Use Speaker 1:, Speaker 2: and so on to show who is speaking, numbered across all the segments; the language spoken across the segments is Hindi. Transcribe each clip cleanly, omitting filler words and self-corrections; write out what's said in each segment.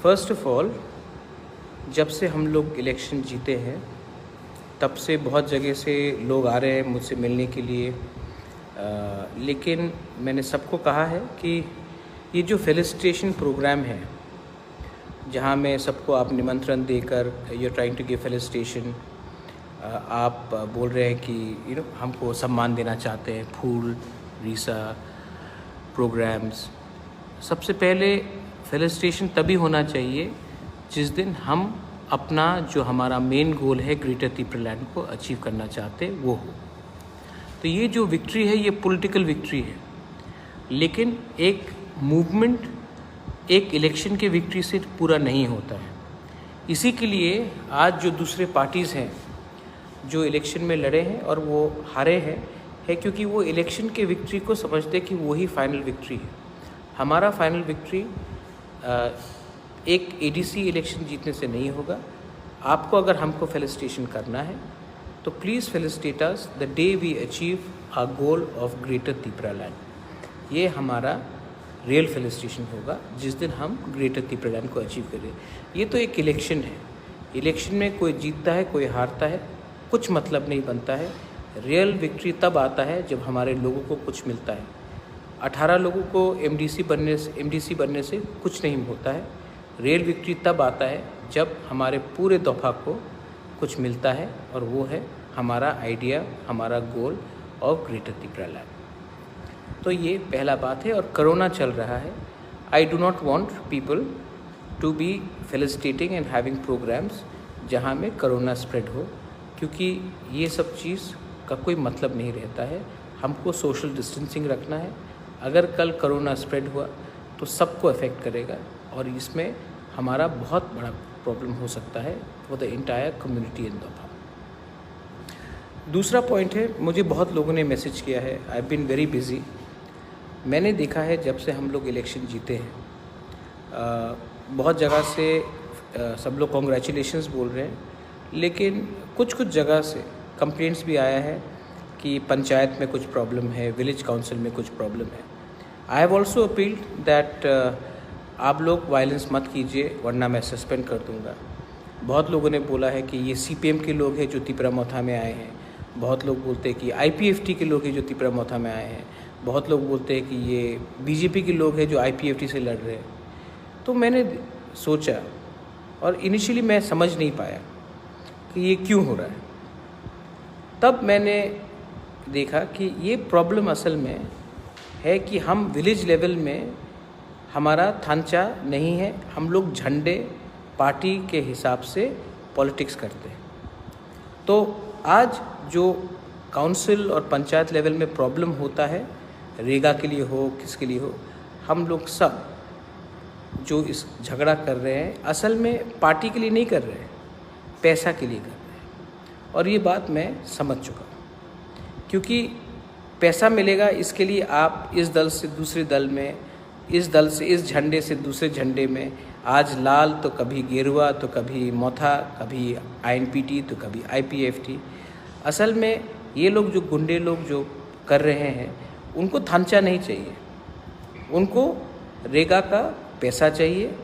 Speaker 1: फर्स्ट ऑफ ऑल, जब से हम लोग इलेक्शन जीते हैं तब से बहुत जगह से लोग आ रहे हैं मुझसे मिलने के लिए, लेकिन मैंने सबको कहा है कि ये जो फेलिसिटेशन प्रोग्राम है जहाँ में सबको आप निमंत्रण देकर you are trying to give felicitation, आप बोल रहे हैं कि हमको सम्मान देना चाहते हैं, फूल, रीसा, प्रोग्राम्स। सबसे पहले फेलिसिटेशन तभी होना चाहिए जिस दिन हम अपना जो हमारा मेन गोल है ग्रेटर त्रिपुरालैंड को अचीव करना चाहते वो हो। तो ये जो विक्ट्री है ये पॉलिटिकल विक्ट्री है, लेकिन एक मूवमेंट एक इलेक्शन के विक्ट्री से पूरा नहीं होता है। इसी के लिए आज जो दूसरे पार्टीज़ हैं जो इलेक्शन में लड़े हैं और वो हारे हैं क्योंकि वो इलेक्शन के विक्ट्री को समझते कि वही फाइनल विक्ट्री है। हमारा फाइनल विक्ट्री एक एडीसी इलेक्शन जीतने से नहीं होगा। आपको अगर हमको फेलिसिटेशन करना है तो please felicitate us the day we achieve a goal of greater Tripuraland. ये हमारा रियल फेलिसिटेशन होगा जिस दिन हम ग्रेटर त्रिपुरालैंड को अचीव करें। ये तो एक इलेक्शन है, इलेक्शन में कोई जीतता है कोई हारता है, कुछ मतलब नहीं बनता है। रियल विक्ट्री तब आता है जब हमारे लोगों को कुछ मिलता है। 18 लोगों को एमडीसी बनने से कुछ नहीं होता है। रियल विक्ट्री तब आता है जब हमारे पूरे दफा को कुछ मिलता है, और वो है हमारा आइडिया, हमारा गोल ऑफ ग्रेटर त्रिपुरालैंड। तो ये पहला बात है। और कोरोना चल रहा है। I do not want people to be felicitating and having programmes जहाँ में कोरोना स्प्रेड हो, क्योंकि ये सब चीज़ का कोई मतलब नहीं रहता है। हमको सोशल डिस्टेंसिंग रखना है। अगर कल कोरोना स्प्रेड हुआ तो सबको अफेक्ट करेगा और इसमें हमारा बहुत बड़ा प्रॉब्लम हो सकता है for the entire community in दोपा। दूसरा पॉइंट है, मुझे बहुत लोगों ने मैसेज किया है, आई बीन वेरी बिज़ी। मैंने देखा है जब से हम लोग इलेक्शन जीते हैं, बहुत जगह से सब लोग कॉन्ग्रेचुलेशंस बोल रहे हैं, लेकिन कुछ जगह से कंप्लेंट्स भी आया है कि पंचायत में कुछ प्रॉब्लम है, विलेज काउंसिल में कुछ प्रॉब्लम है। I have also appealed that आप लोग वायलेंस मत कीजिए वरना मैं सस्पेंड कर दूंगा। बहुत लोगों ने बोला है कि ये सीपीएम के लोग हैं जो तिपरामोथा में आए हैं, बहुत लोग बोलते हैं कि आईपीएफटी के लोग हैं जो तिपरामोथा में आए हैं, बहुत लोग बोलते हैं कि ये बीजेपी के लोग हैं जो आईपीएफटी से लड़ रहे हैं। तो मैंने सोचा, और इनिशियली मैं समझ नहीं पाया कि ये क्यों हो रहा है। तब मैंने देखा कि ये प्रॉब्लम असल में है कि हम विलेज लेवल में हमारा ढांचा नहीं है। हम लोग झंडे पार्टी के हिसाब से पॉलिटिक्स करते हैं। तो आज जो काउंसिल और पंचायत लेवल में प्रॉब्लम होता है, रेगा के लिए हो किसके लिए हो, हम लोग सब जो इस झगड़ा कर रहे हैं असल में पार्टी के लिए नहीं कर रहे हैं, पैसा के लिए कर रहे हैं। और ये बात मैं समझ चुका हूँ, क्योंकि पैसा मिलेगा इसके लिए आप इस दल से दूसरे दल में, इस दल से इस झंडे से दूसरे झंडे में, आज लाल तो कभी गेरुआ तो कभी मोथा, कभी आईएनपीटी तो कभी आईपीएफटी। असल में ये लोग जो गुंडे लोग जो कर रहे हैं उनको ढांचा नहीं चाहिए, उनको रेगा का पैसा चाहिए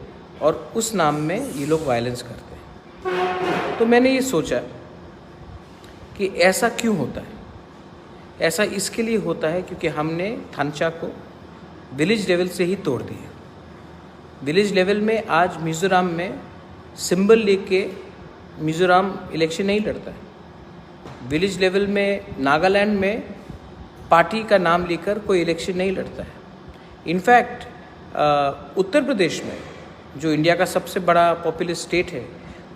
Speaker 1: और उस नाम में ये लोग वायलेंस करते हैं। तो मैंने ये सोचा कि ऐसा क्यों होता है। ऐसा इसके लिए होता है क्योंकि हमने ढांचा को विलेज लेवल से ही तोड़ दिया। विलेज लेवल में आज मिज़ोरम में सिंबल लेके मिज़ोरम इलेक्शन नहीं लड़ता है। विलेज लेवल में नागालैंड में पार्टी का नाम लेकर कोई इलेक्शन नहीं लड़ता है। इनफैक्ट उत्तर प्रदेश में जो इंडिया का सबसे बड़ा पॉपुलस स्टेट है,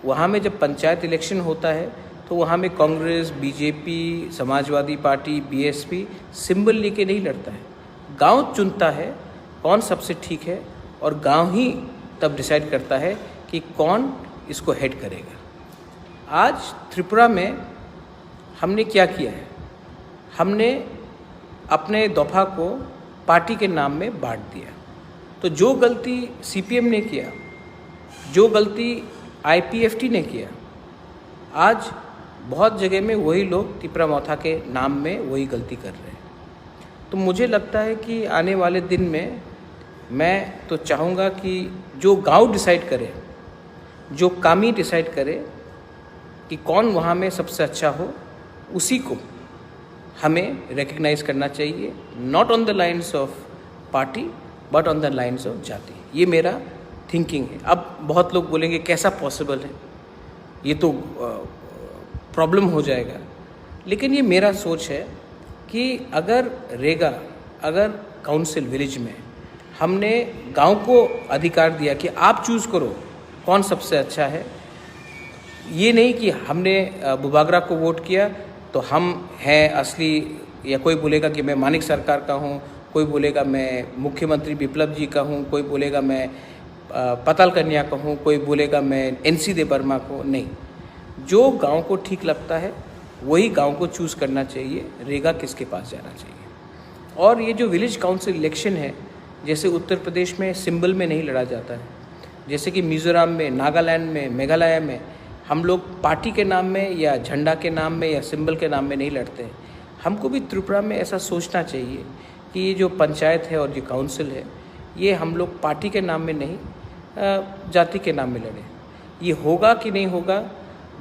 Speaker 1: वहाँ में जब पंचायत इलेक्शन होता है तो वहाँ में Congress, BJP, Samajwadi party, BSP symbol लेके नहीं लड़ता है। गांव चुनता है कौन सबसे ठीक है और गांव ही तब डिसाइड करता है कि कौन इसको हेड करेगा। आज त्रिपुरा में हमने क्या किया है, हमने अपने दफा को पार्टी के नाम में बांट दिया। तो जो गलती सीपीएम ने किया, जो गलती आईपीएफटी ने किया, आज बहुत जगह में वही लोग तिपरामोथा के नाम में वही गलती कर रहे हैं। तो मुझे लगता है कि आने वाले दिन में मैं तो चाहूँगा कि जो गांव डिसाइड करे, जो कामी डिसाइड करे कि कौन वहाँ में सबसे अच्छा हो, उसी को हमें रिकग्नाइज़ करना चाहिए, not on the lines of party but on the lines of जाति। ये मेरा थिंकिंग है। अब बहुत लोग बोलेंगे कैसा पॉसिबल है, ये तो प्रॉब्लम हो जाएगा, लेकिन ये मेरा सोच है कि अगर काउंसिल विलेज में हमने गांव को अधिकार दिया कि आप चूज़ करो कौन सबसे अच्छा है, ये नहीं कि हमने बुबागरा को वोट किया तो हम हैं असली, या कोई बोलेगा कि मैं मानिक सरकार का हूँ, कोई बोलेगा मैं मुख्यमंत्री बिप्लब जी का हूँ, कोई बोलेगा मैं पताल कन्या का हूँ, कोई बोलेगा मैं एनसी दे बर्मा को। नहीं, जो गांव को ठीक लगता है वही गांव को चूज़ करना चाहिए, रेगा किसके पास जाना चाहिए। और ये जो विलेज काउंसिल इलेक्शन है, जैसे उत्तर प्रदेश में सिंबल में नहीं लड़ा जाता है, जैसे कि मिज़ोरम में, नागालैंड में, मेघालय में हम लोग पार्टी के नाम में या झंडा के नाम में या सिंबल के नाम में नहीं लड़ते हैं। हमको भी त्रिपुरा में ऐसा सोचना चाहिए कि ये जो पंचायत है और जो काउंसिल है, ये हम लोग पार्टी के नाम में नहीं, जाति के नाम में लड़ें। ये होगा कि नहीं होगा,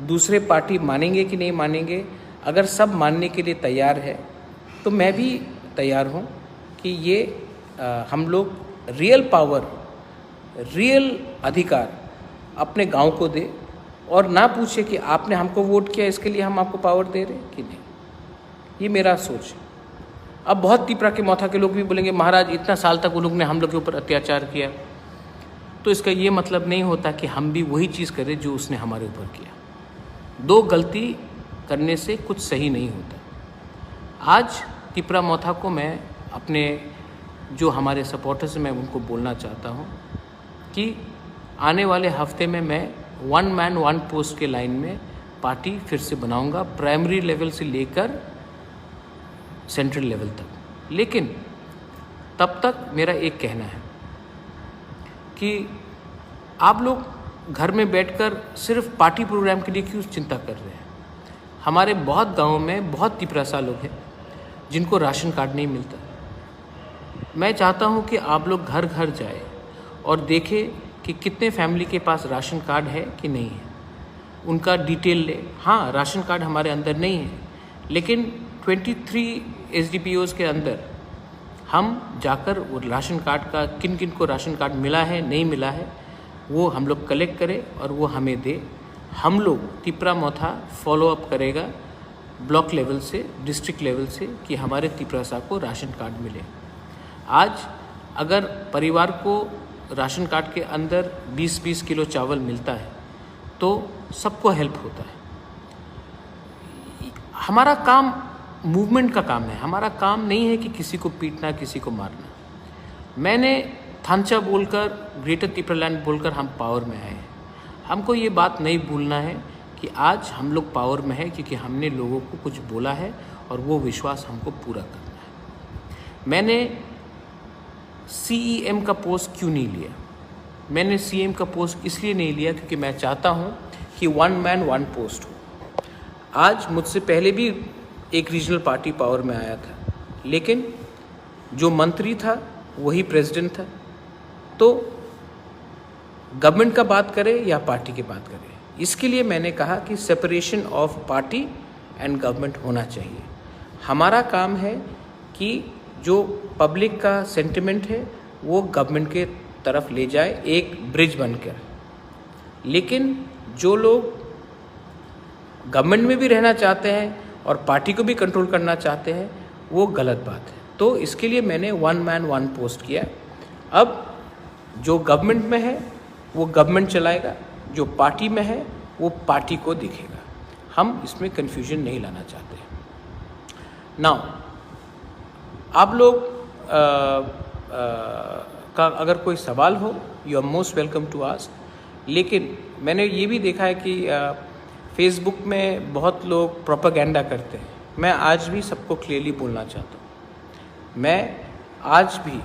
Speaker 1: दूसरे पार्टी मानेंगे कि नहीं मानेंगे, अगर सब मानने के लिए तैयार है तो मैं भी तैयार हूँ कि ये हम लोग रियल पावर, रियल अधिकार अपने गांव को दे और ना पूछे कि आपने हमको वोट किया इसके लिए हम आपको पावर दे रहे हैं कि नहीं। ये मेरा सोच है। अब बहुत तिपरा के मौथा के लोग भी बोलेंगे महाराज इतना साल तक उन लोग ने हम लोग के ऊपर अत्याचार किया, तो इसका ये मतलब नहीं होता कि हम भी वही चीज़ करें जो उसने हमारे ऊपर किया। दो गलती करने से कुछ सही नहीं होता। आज तिपरा मौथा को मैं अपने जो हमारे सपोर्टर्स हैं मैं उनको बोलना चाहता हूँ कि आने वाले हफ्ते में मैं 1 मैन 1 पोस्ट के लाइन में पार्टी फिर से बनाऊंगा, प्राइमरी लेवल से लेकर सेंट्रल लेवल तक। लेकिन तब तक मेरा एक कहना है कि आप लोग घर में बैठकर सिर्फ पार्टी प्रोग्राम के लिए क्यों चिंता कर रहे हैं। हमारे बहुत गांवों में बहुत तिपरासा लोग हैं जिनको राशन कार्ड नहीं मिलता। मैं चाहता हूं कि आप लोग घर घर जाए और देखें कि कितने फैमिली के पास राशन कार्ड है कि नहीं है, उनका डिटेल ले। हाँ, राशन कार्ड हमारे अंदर नहीं है, लेकिन 23 SDPOs के अंदर हम जाकर वो राशन कार्ड का किन किन को राशन कार्ड मिला है नहीं मिला है वो हम लोग कलेक्ट करें और वो हमें दे। हम लोग तिपरा मौथा फॉलो अप करेगा ब्लॉक लेवल से, डिस्ट्रिक्ट लेवल से, कि हमारे तिपरासा को राशन कार्ड मिले। आज अगर परिवार को राशन कार्ड के अंदर 20-20 किलो चावल मिलता है तो सबको हेल्प होता है। हमारा काम मूवमेंट का काम है, हमारा काम नहीं है कि किसी को पीटना, किसी को मारना। मैंने थांचा बोलकर, ग्रेटर तिपरालैंड बोलकर हम पावर में आए हैं। हमको ये बात नहीं भूलना है कि आज हम लोग पावर में है क्योंकि हमने लोगों को कुछ बोला है और वो विश्वास हमको पूरा करना है। मैंने CEM का पोस्ट क्यों नहीं लिया? मैंने CM का पोस्ट इसलिए नहीं लिया क्योंकि मैं चाहता हूँ कि 1 मैन 1 पोस्ट हो। आज मुझसे पहले भी एक रीजनल पार्टी पावर में आया था, लेकिन जो मंत्री था वही प्रेसिडेंट था। तो गवर्नमेंट का बात करें या पार्टी की बात करें, इसके लिए मैंने कहा कि separation of party and government होना चाहिए। हमारा काम है कि जो पब्लिक का सेंटिमेंट है वो गवर्नमेंट के तरफ ले जाए एक ब्रिज बनकर। लेकिन जो लोग गवर्नमेंट में भी रहना चाहते हैं और पार्टी को भी कंट्रोल करना चाहते हैं वो गलत बात है। तो इसके लिए मैंने 1 मैन 1 पोस्ट किया। अब जो गवर्नमेंट में है वो गवर्नमेंट चलाएगा, जो पार्टी में है वो पार्टी को दिखेगा। हम इसमें कन्फ्यूजन नहीं लाना चाहते। नाउ आप लोग का अगर कोई सवाल हो, you are most welcome to ask. लेकिन मैंने ये भी देखा है कि फेसबुक में बहुत लोग प्रोपेगेंडा करते हैं। मैं आज भी सबको क्लियरली बोलना चाहता हूँ, मैं आज भी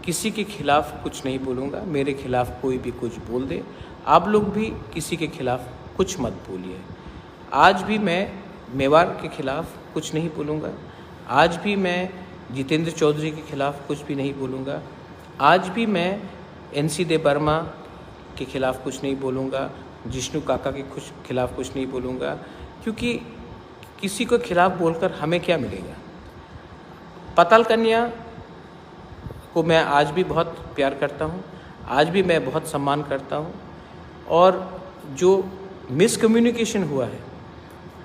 Speaker 1: किसी के खिलाफ कुछ नहीं बोलूँगा। मेरे खिलाफ कोई भी कुछ बोल दे, आप लोग भी किसी के खिलाफ कुछ मत बोलिए। आज भी मैं मेवाड़ के खिलाफ कुछ नहीं बोलूँगा। आज भी मैं जितेंद्र चौधरी के खिलाफ कुछ भी नहीं बोलूँगा। आज भी मैं NC दे बर्मा के ख़िलाफ़ कुछ नहीं बोलूँगा, जिष्णु काका के खिलाफ़ कुछ नहीं बोलूँगा, क्योंकि किसी को खिलाफ़ बोलकर हमें क्या मिलेगा। पाताल कन्या को मैं आज भी बहुत प्यार करता हूँ, आज भी मैं बहुत सम्मान करता हूँ, और जो मिसकम्युनिकेशन हुआ है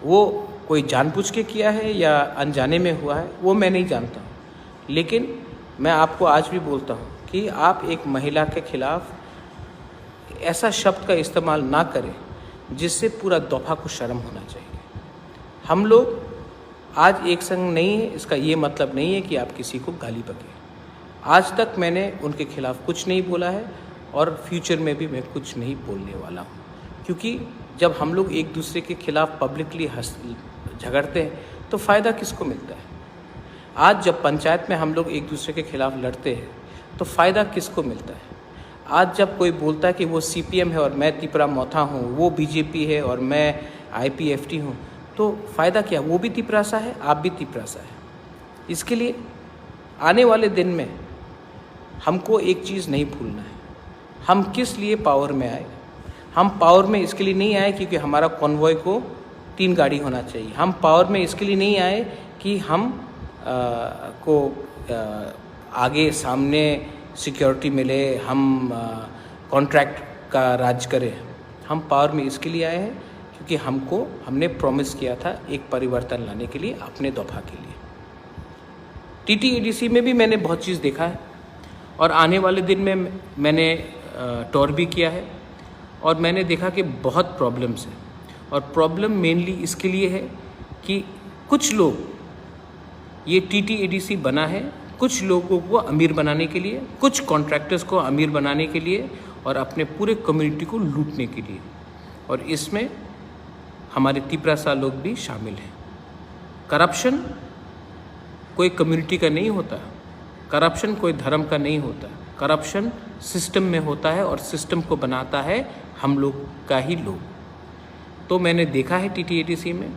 Speaker 1: वो कोई जानबूझ के किया है या अनजाने में हुआ है वो मैं नहीं जानता हूँ। लेकिन मैं आपको आज भी बोलता हूँ कि आप एक महिला के खिलाफ़ ऐसा शब्द का इस्तेमाल ना करें जिससे पूरा दफ़ा को शर्म होना चाहिए। हम लोग आज एक संग नहीं है, इसका ये मतलब नहीं है कि आप किसी को गाली बकें। आज तक मैंने उनके खिलाफ़ कुछ नहीं बोला है और फ्यूचर में भी मैं कुछ नहीं बोलने वाला हूँ, क्योंकि जब हम लोग एक दूसरे के खिलाफ़ पब्लिकली झगड़ते हैं तो फ़ायदा किसको मिलता है। आज जब पंचायत में हम लोग एक दूसरे के खिलाफ़ लड़ते हैं तो फ़ायदा किसको मिलता है। आज जब कोई बोलता है कि वो CPM है और मैं तिपरा मोथा हूँ, वो BJP है और मैं IPFT हूँ, तो फ़ायदा क्या, वो भी तिपरासा है, आप भी तिपरासा है। इसके लिए आने वाले दिन में हमको एक चीज़ नहीं भूलना है, हम किस लिए पावर में आए। हम पावर में इसके लिए नहीं आए क्योंकि हमारा कॉन्वॉय को 3 गाड़ी होना चाहिए। हम पावर में इसके लिए नहीं आए कि हम आगे सामने सिक्योरिटी मिले, हम कॉन्ट्रैक्ट का राज करें। हम पावर में इसके लिए आए हैं क्योंकि हमने प्रॉमिस किया था एक परिवर्तन लाने के लिए, अपने दफ़ा के लिए। TTEDC में भी मैंने बहुत चीज़ देखा है और आने वाले दिन में मैंने टूर भी किया है और मैंने देखा कि बहुत प्रॉब्लम्स हैं। और प्रॉब्लम मेनली इसके लिए है कि कुछ लोग, ये TTEDC बना है कुछ लोगों को अमीर बनाने के लिए, कुछ कॉन्ट्रैक्टर्स को अमीर बनाने के लिए और अपने पूरे कम्युनिटी को लूटने के लिए, और इसमें हमारे तिपरासा लोग भी शामिल हैं। करप्शन कोई कम्युनिटी का नहीं होता, करप्शन कोई धर्म का नहीं होता, करप्शन सिस्टम में होता है और सिस्टम को बनाता है हम लोग का ही लोग। तो मैंने देखा है TTEDC में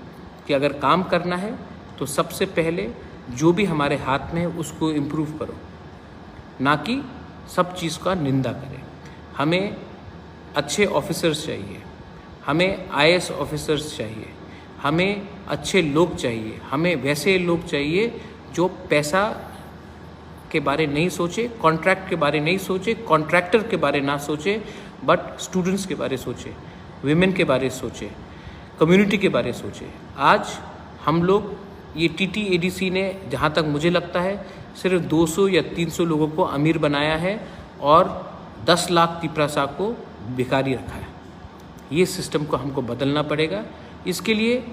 Speaker 1: कि अगर काम करना है तो सबसे पहले जो भी हमारे हाथ में है उसको इम्प्रूव करो, ना कि सब चीज़ का निंदा करें। हमें अच्छे ऑफिसर्स चाहिए, हमें IAS ऑफिसर्स चाहिए, हमें अच्छे लोग चाहिए, हमें वैसे लोग चाहिए जो पैसा के बारे नहीं सोचे, कॉन्ट्रैक्ट के बारे नहीं सोचे, कॉन्ट्रैक्टर के बारे ना सोचे, बट स्टूडेंट्स के बारे सोचे, विमेन के बारे सोचे, कम्युनिटी के बारे सोचे। आज हम लोग ये TTEDC ने जहाँ तक मुझे लगता है सिर्फ 200 या 300 लोगों को अमीर बनाया है और 10 लाख तिपरासा को भिखारी रखा है। ये सिस्टम को हमको बदलना पड़ेगा। इसके लिए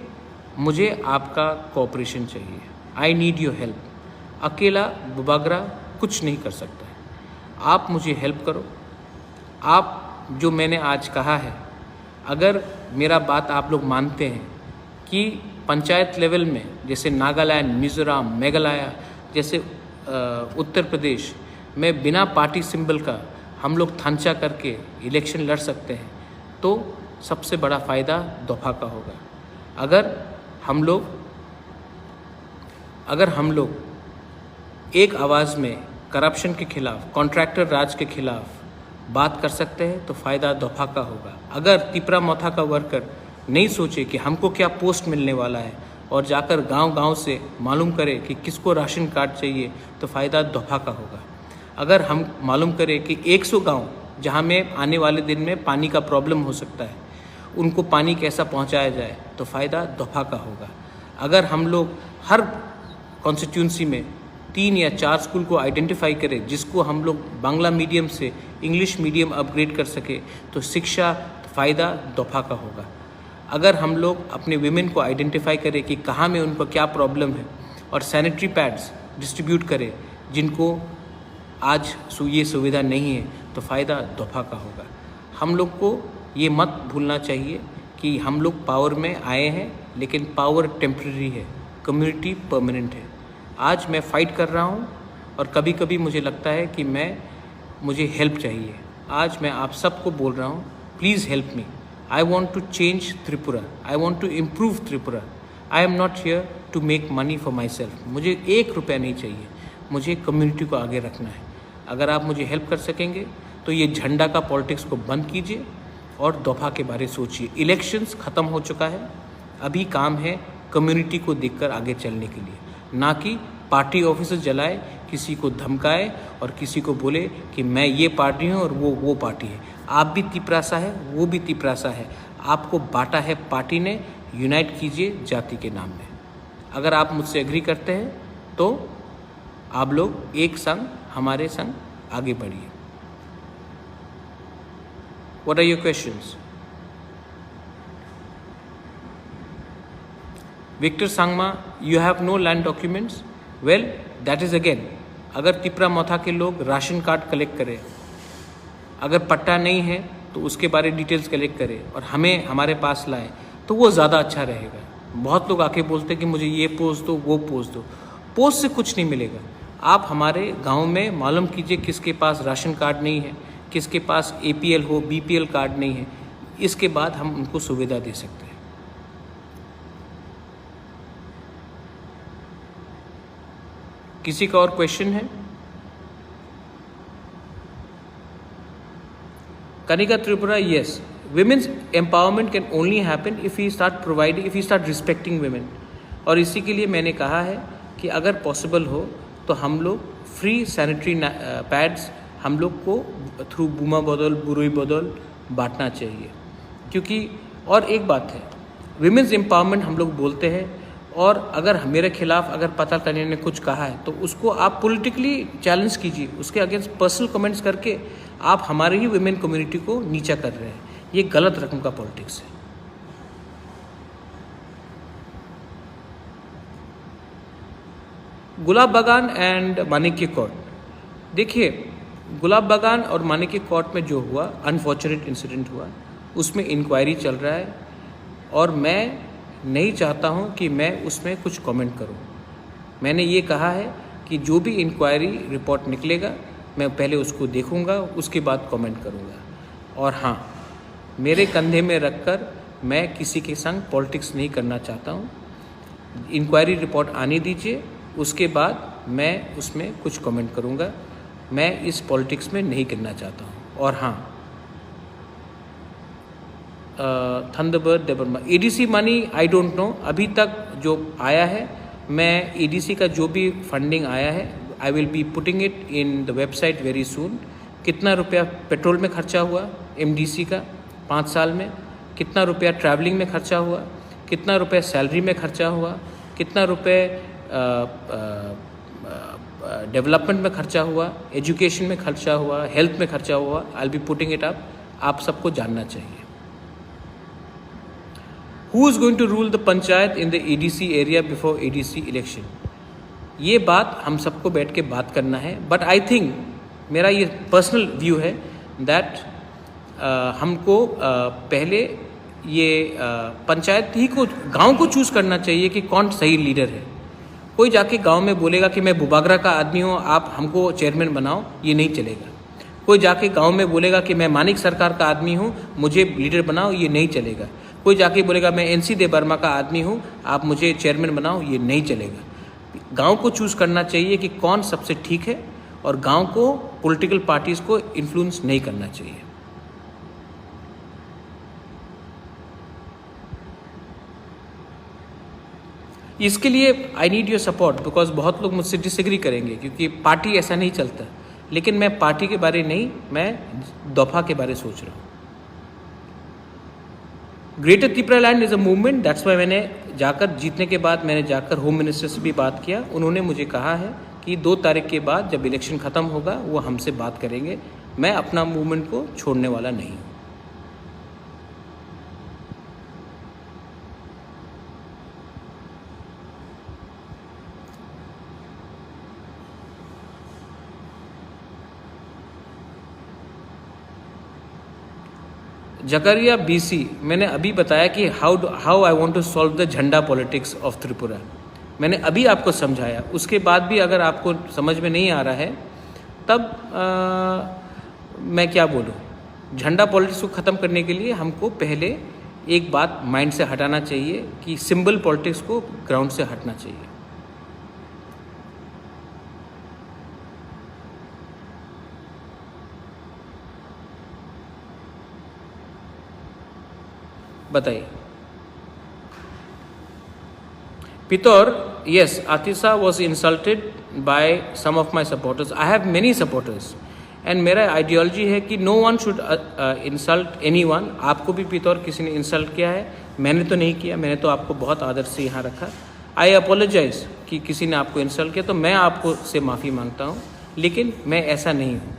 Speaker 1: मुझे आपका कोऑपरेशन चाहिए। I need your help. अकेला बुबागरा कुछ नहीं कर सकता है, आप मुझे हेल्प करो। आप जो मैंने आज कहा है, अगर मेरा बात आप लोग मानते हैं कि पंचायत लेवल में जैसे नागालैंड, मिज़ोरम, मेघालय जैसे उत्तर प्रदेश में बिना पार्टी सिंबल का हम लोग थांचा करके इलेक्शन लड़ सकते हैं, तो सबसे बड़ा फ़ायदा दफ़ा का होगा। अगर हम लोग एक आवाज़ में करप्शन के खिलाफ, कॉन्ट्रैक्टर राज के खिलाफ बात कर सकते हैं तो फ़ायदा दफ़ा का होगा। अगर तिपरा मोथा का वर्कर नहीं सोचे कि हमको क्या पोस्ट मिलने वाला है और जाकर गांव-गांव से मालूम करे कि किसको राशन कार्ड चाहिए, तो फ़ायदा दफ़ा का होगा। अगर हम मालूम करें कि 100 गांव जहां में आने वाले दिन में पानी का प्रॉब्लम हो सकता है, उनको पानी कैसा पहुंचाया जाए, तो फ़ायदा दफ़ा का होगा। अगर हम लोग हर कॉन्स्टिट्यूंसी में 3 या 4 स्कूल को आइडेंटिफाई करें जिसको हम लोग बांग्ला मीडियम से इंग्लिश मीडियम अपग्रेड कर सके, तो शिक्षा फ़ायदा दफ़ा का होगा। अगर हम लोग अपने विमेन को आइडेंटिफाई करें कि कहाँ में उनको क्या प्रॉब्लम है और सैनिटरी पैड्स डिस्ट्रीब्यूट करें जिनको आज ये सुविधा नहीं है, तो फ़ायदा दफ़ा का होगा। हम लोग को ये मत भूलना चाहिए कि हम लोग पावर में आए हैं, लेकिन पावर टेम्प्रेरी है, कम्युनिटी परमानेंट है। आज मैं फ़ाइट कर रहा हूँ और कभी कभी मुझे लगता है कि मुझे हेल्प चाहिए। आज मैं आप सबको बोल रहा हूँ, please help me. I want to change Tripura. I want to improve Tripura. I am not here to make money for myself. मुझे 1 रुपया नहीं चाहिए, मुझे कम्युनिटी को आगे रखना है। अगर आप मुझे हेल्प कर सकेंगे तो ये झंडा का पॉलिटिक्स को बंद कीजिए और दफ़ा के बारे सोचिए। इलेक्शंस ख़त्म हो चुका है, अभी काम है कम्युनिटी को देखकर आगे चलने के लिए, ना कि पार्टी ऑफिस जलाए, किसी को धमकाए और किसी को बोले कि मैं ये पार्टी हूँ और वो पार्टी है। आप भी तिपरासा है, वो भी तिपरासा है, आपको बांटा है पार्टी ने। यूनाइट कीजिए जाति के नाम में। अगर आप मुझसे एग्री करते हैं तो आप लोग एक संग हमारे संग आगे बढ़िए। What are your questions? Victor Sangma, you have no land documents? Well, that is again, अगर तिपरा मौथा के लोग राशन कार्ड कलेक्ट करें, अगर पट्टा नहीं है तो उसके बारे डिटेल्स कलेक्ट करें और हमें हमारे पास लाए तो वो ज़्यादा अच्छा रहेगा। बहुत लोग आके बोलते हैं कि मुझे ये पोस्ट दो, वो पोस्ट दो। पोस्ट से कुछ नहीं मिलेगा। आप हमारे गांव में मालूम कीजिए किसके पास राशन कार्ड नहीं है, किसके पास APL हो, BPL कार्ड नहीं है, इसके बाद हम उनको सुविधा दे सकते हैं। किसी का और क्वेश्चन है? Kanika Tripura, yes. Women's empowerment can only happen if we start respecting women. और इसी के लिए मैंने कहा है कि अगर पॉसिबल हो तो हम लोग फ्री सैनिटरी पैड्स हम लोग को थ्रू बूमा बदौल, बुरुई बदौल बांटना चाहिए। क्योंकि और एक बात है, विमेंस एम्पावरमेंट हम लोग बोलते हैं और अगर मेरे खिलाफ अगर पता करने ने कुछ कहा है तो उसको आप पॉलिटिकली चैलेंज कीजिए, उसके अगेंस्ट पर्सनल कमेंट्स करके आप हमारे ही वुमेन कम्युनिटी को नीचा कर रहे हैं। ये गलत रकम का पॉलिटिक्स है। गुलाब बागान एंड मानिक्य कोर्ट, देखिए गुलाब बागान और मानिक्य कोर्ट में जो हुआ अनफॉर्चुनेट इंसिडेंट हुआ, उसमें इंक्वायरी चल रहा है और मैं नहीं चाहता हूं कि मैं उसमें कुछ कमेंट करूं। मैंने ये कहा है कि जो भी इंक्वायरी रिपोर्ट निकलेगा मैं पहले उसको देखूंगा, उसके बाद कमेंट करूंगा। और हाँ, मेरे कंधे में रखकर मैं किसी के संग पॉलिटिक्स नहीं करना चाहता हूं। इंक्वायरी रिपोर्ट आने दीजिए, उसके बाद मैं उसमें कुछ कमेंट करूंगा। मैं इस पॉलिटिक्स में नहीं करना चाहता हूं। और हाँ, Thunderbird Debbarma ADC money I don't know, अभी तक जो आया है, मैं ADC का जो भी फंडिंग आया है I will be putting it in the website very soon. कितना रुपया पेट्रोल में खर्चा हुआ MDC का 5 साल में, कितना रुपया ट्रैवलिंग में खर्चा हुआ, कितना रुपया सैलरी में खर्चा हुआ, कितना रुपये डेवलपमेंट में खर्चा हुआ, एजुकेशन में खर्चा हुआ, हेल्थ में खर्चा हुआ, I will be putting it up. आप सबको जानना चाहिए। Who is going to rule the panchayat in the ADC area before ADC election? ये बात हम सबको बैठ के बात करना है। बट आई थिंक, मेरा ये पर्सनल व्यू है दैट हमको पहले ये पंचायत ही को, गांव को चूज़ करना चाहिए कि कौन सही लीडर है। कोई जाके गांव में बोलेगा कि मैं बुबागरा का आदमी हूँ, आप हमको चेयरमैन बनाओ, ये नहीं चलेगा। कोई जाके गांव में बोलेगा कि मैं मानिक सरकार का आदमी हूँ, मुझे लीडर बनाओ, ये नहीं चलेगा। कोई जाके बोलेगा मैं NC देवर्मा का आदमी हूँ, आप मुझे चेयरमैन बनाओ, ये नहीं चलेगा। गांव को चूज़ करना चाहिए कि कौन सबसे ठीक है और गांव को पॉलिटिकल पार्टीज़ को इन्फ्लुएंस नहीं करना चाहिए। इसके लिए I need your support, because बहुत लोग मुझसे डिसएग्री करेंगे क्योंकि पार्टी ऐसा नहीं चलता। लेकिन मैं पार्टी के बारे नहीं, मैं दफा के बारे सोच रहा हूँ। Greater Tripura land is a movement, that's why मैंने जाकर, जीतने के बाद मैंने जाकर होम मिनिस्टर से भी बात किया। उन्होंने मुझे कहा है कि 2 तारीख के बाद जब इलेक्शन ख़त्म होगा वो हमसे बात करेंगे। मैं अपना मूवमेंट को छोड़ने वाला नहीं हूँ। जकरिया BC, मैंने अभी बताया कि how I want to solve the झंडा पॉलिटिक्स ऑफ त्रिपुरा। मैंने अभी आपको समझाया। उसके बाद भी अगर आपको समझ में नहीं आ रहा है तब मैं क्या बोलूँ। झंडा पॉलिटिक्स को ख़त्म करने के लिए हमको पहले एक बात माइंड से हटाना चाहिए कि सिंबल पॉलिटिक्स को ग्राउंड से हटना चाहिए। बताइए। Pitor, yes, Atisa was insulted by some of my supporters. I have many supporters. And मेरा आइडियोलॉजी है कि no one should insult anyone. आपको भी पितौर किसी ने इंसल्ट किया है, मैंने तो नहीं किया, मैंने तो आपको बहुत आदर से यहाँ रखा। आई अपोलोजाइज कि किसी ने आपको इंसल्ट किया तो मैं आपको से माफ़ी मांगता हूँ, लेकिन मैं ऐसा नहीं हूँ।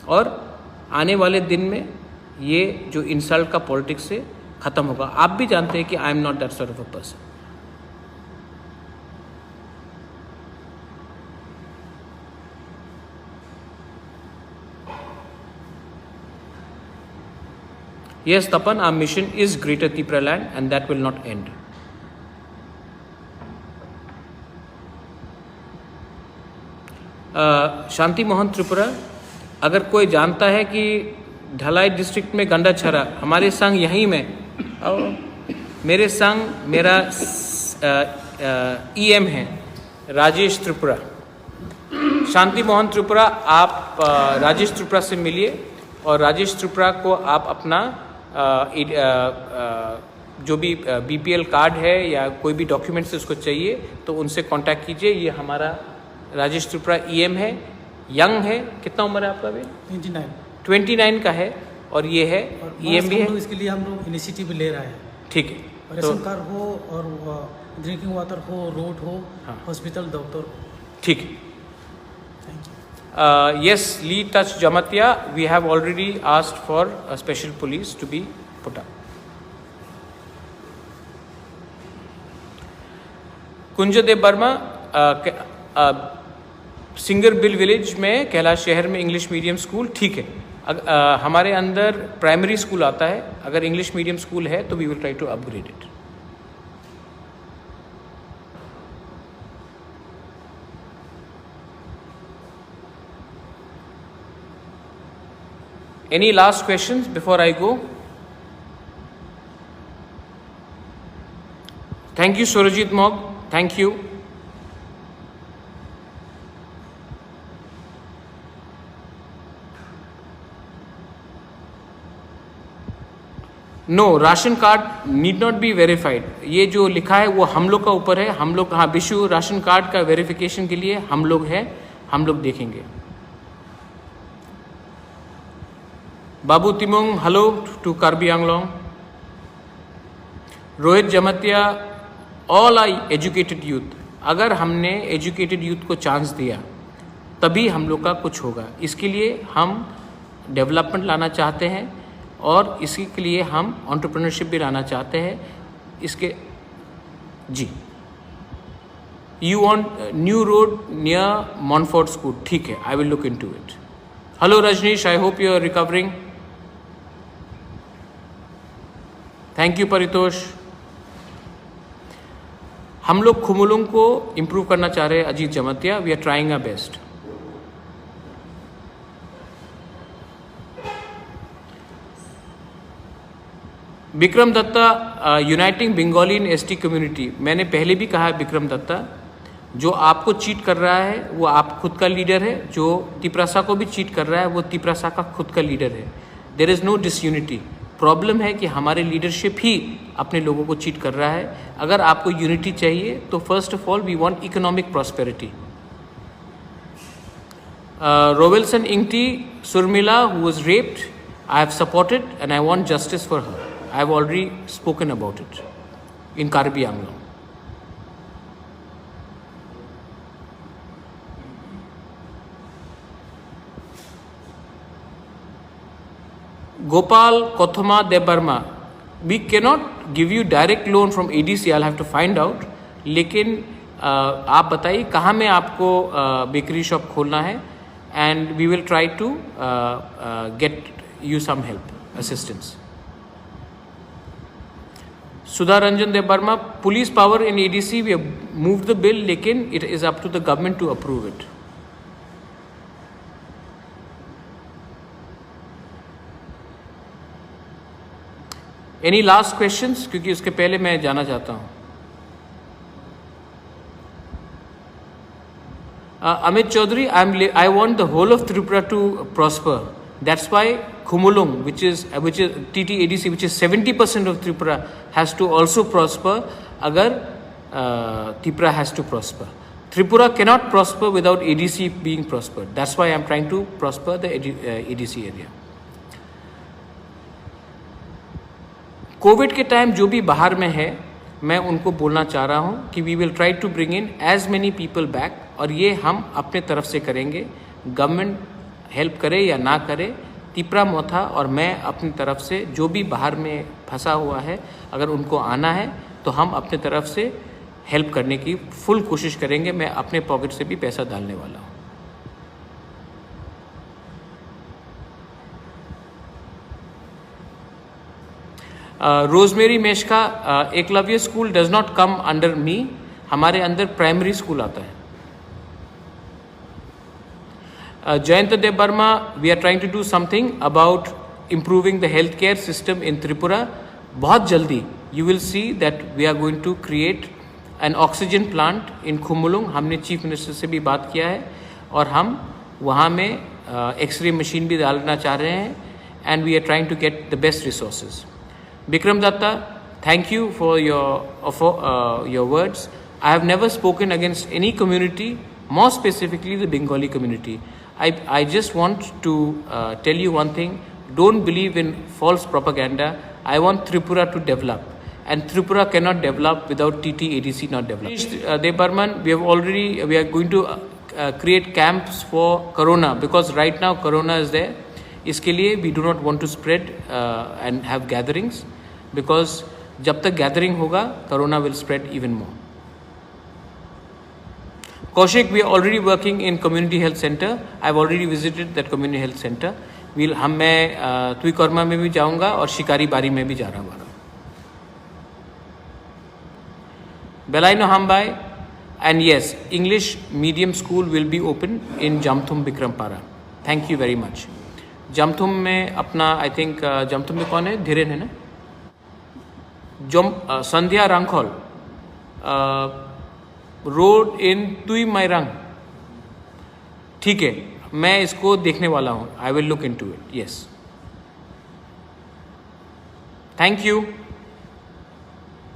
Speaker 1: और आने वाले दिन में ये जो इंसल्ट का पॉलिटिक्स से ख़त्म होगा। आप भी जानते हैं कि I am not that sort of a person. Yes, Tapan, our mission is Greater Tripura land and that will not end. शांति मोहन त्रिपुरा, अगर कोई जानता है कि ढलाई डिस्ट्रिक्ट में गंडा छरा, हमारे संग यहीं में और मेरे संग मेरा ईएम है राजेश त्रिपुरा। शांति मोहन त्रिपुरा, आप राजेश त्रिपुरा से मिलिए और राजेश त्रिपुरा को आप अपना जो भी बीपीएल कार्ड है या कोई भी डॉक्यूमेंट्स उसको चाहिए तो उनसे कांटेक्ट कीजिए। ये हमारा राजेश त्रिपुरा ईएम है, यंग है। कितना उम्र है आपका अभी? 29 का है और ये है ईएम भी है।
Speaker 2: इसके लिए हम लोग इनिशिएटिव ले रहे हैं।
Speaker 1: ठीक है,
Speaker 2: राशन कार्ड हो और ड्रिंकिंग वाटर हो, रोड हो, हॉस्पिटल, डॉक्टर।
Speaker 1: ठीक है। Yes, Lee Touch Jamatia, we have already asked for a special police to be put up. Kunjdev Verma, Singerbil village में कैलाश शहर में इंग्लिश मीडियम स्कूल, ठीक है। हमारे अंदर प्राइमरी स्कूल आता है, अगर इंग्लिश मीडियम स्कूल है तो we will try to upgrade it. Any last questions before I go? Thank you, Surajit Mog. Thank you. No, ration card need not be verified. ये जो लिखा है वो हम लोग का ऊपर है। हम लोग, हाँ, विशु राशन कार्ड का वेरिफिकेशन के लिए हम लोग हैं, हम लोग देखेंगे। Babu Timung, hello to Karbi Anglong. Rohit Jamatia, all I educated youth. अगर हमने एजुकेटेड यूथ को चांस दिया तभी हम लोग का कुछ होगा। इसके लिए हम डेवलपमेंट लाना चाहते हैं और इसी के लिए हम एंटरप्रेन्योरशिप भी लाना चाहते हैं। इसके जी, you want new road near Montfort school, ठीक है, I will look into it. Hello Rajnish, I hope you are recovering. Thank you Paritosh. हम लोग खुमुलुंग को इम्प्रूव करना चाह रहे हैं, Ajit Jamatia, we are trying our best. Vikram Datta, uniting Bengali in ST community. मैंने पहले भी कहा है विक्रम दत्ता, जो आपको चीट कर रहा है वो आप खुद का लीडर है, जो तिपरासा को भी चीट कर रहा है वो तिपरासा का खुद का लीडर है। There is no disunity. Problem है कि हमारे लीडरशिप ही अपने लोगों को चीट कर रहा है। अगर आपको यूनिटी चाहिए तो first of all we want economic prosperity. Rowelson Ingti Surmila, who was raped, I have supported and I want justice for her. I have already spoken about it in Karbi Anglong. Gopal Kothama Debarma, we cannot give you direct loan from ADC, I'll have to find out. लेकिन आप बताइए कहाँ में आपको बेकरी शॉप खोलना है and we will try to get you some help, assistance. Sudha Ranjan Debarma, police power in ADC, we have moved the bill, लेकिन it is up to the government to approve it. Any last questions, क्योंकि उसके पहले मैं जाना चाहता हूँ। Amit Chaudhary, I want the whole of Tripura to prosper, that's why Khumulung, which is TTADC, which is 70% of Tripura, has to also prosper. Agar Tripura has to prosper. Tripura cannot prosper without ADC being prospered. That's why I'm trying to prosper the ADC area. Covid के टाइम जो भी बाहर में है, मैं उनको बोलना चाह रहा हूँ कि we will try to bring in as many people back, और ये हम अपने तरफ से करेंगे. गवर्नमेंट हेल्प करे या ना करे, तिपरा मोथा और मैं अपनी तरफ से जो भी बाहर में फंसा हुआ है, अगर उनको आना है तो हम अपने तरफ से हेल्प करने की फुल कोशिश करेंगे. मैं अपने पॉकेट से भी पैसा डालने वाला हूँ. Rosemary Meshka, Eklavya school does not come under me. हमारे अंदर प्राइमरी स्कूल आता है. Jayanta Dev Burma, we are trying to do something about improving the healthcare system in Tripura. बहुत जल्दी you will see that we are going to create an oxygen plant in Khumulung. हमने चीफ मिनिस्टर से भी बात किया है और हम वहाँ में एक्सरे मशीन भी डालना चाह रहे हैं. And we are trying to get the best resources. Bikram Datta, thank you for your words. I have never spoken against any community, more specifically the Bengali community. I just want to tell you one thing. Don't believe in false propaganda. I want Tripura to develop, and Tripura cannot develop without TTADC not developed. Dev Burman, we are going to create camps for Corona, because right now Corona is there. इसके लिए we do not want to spread and have gatherings, because जब तक gathering होगा Corona will spread even more. Kaushik, we are already working in community health center. I've already visited that community health center. मैं तुईकर्मा में भी जाऊंगा और शिकारी बारी में भी जा रहा हूँ. Belaino Hambai, and yes, English medium school will be open in Jamthum Bikrampara. Thank you very much. जमथुम में अपना आई थिंक जमथुम में कौन है, धीरेन है ना, संध्या रांखोल रोड इन तुई मैरंग. ठीक है, मैं इसको देखने वाला हूँ. I will look into it. Yes, thank you.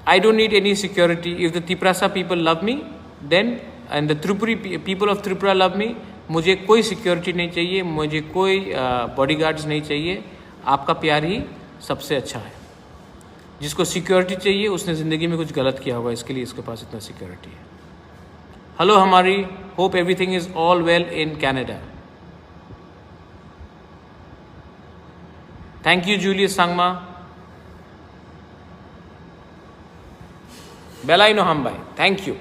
Speaker 1: I don't need any security. If the Tiprasa people love me, then and the Tripuri people of Tripura love me. मुझे कोई सिक्योरिटी नहीं चाहिए, मुझे कोई बॉडीगार्ड्स नहीं चाहिए. आपका प्यार ही सबसे अच्छा है. जिसको सिक्योरिटी चाहिए उसने ज़िंदगी में कुछ गलत किया हुआ, इसके लिए इसके पास इतना सिक्योरिटी है. हेलो हमारी, hope everything is all well in Canada. Thank you Julius Sangma. बेलाइनो हम भाई, थैंक यू.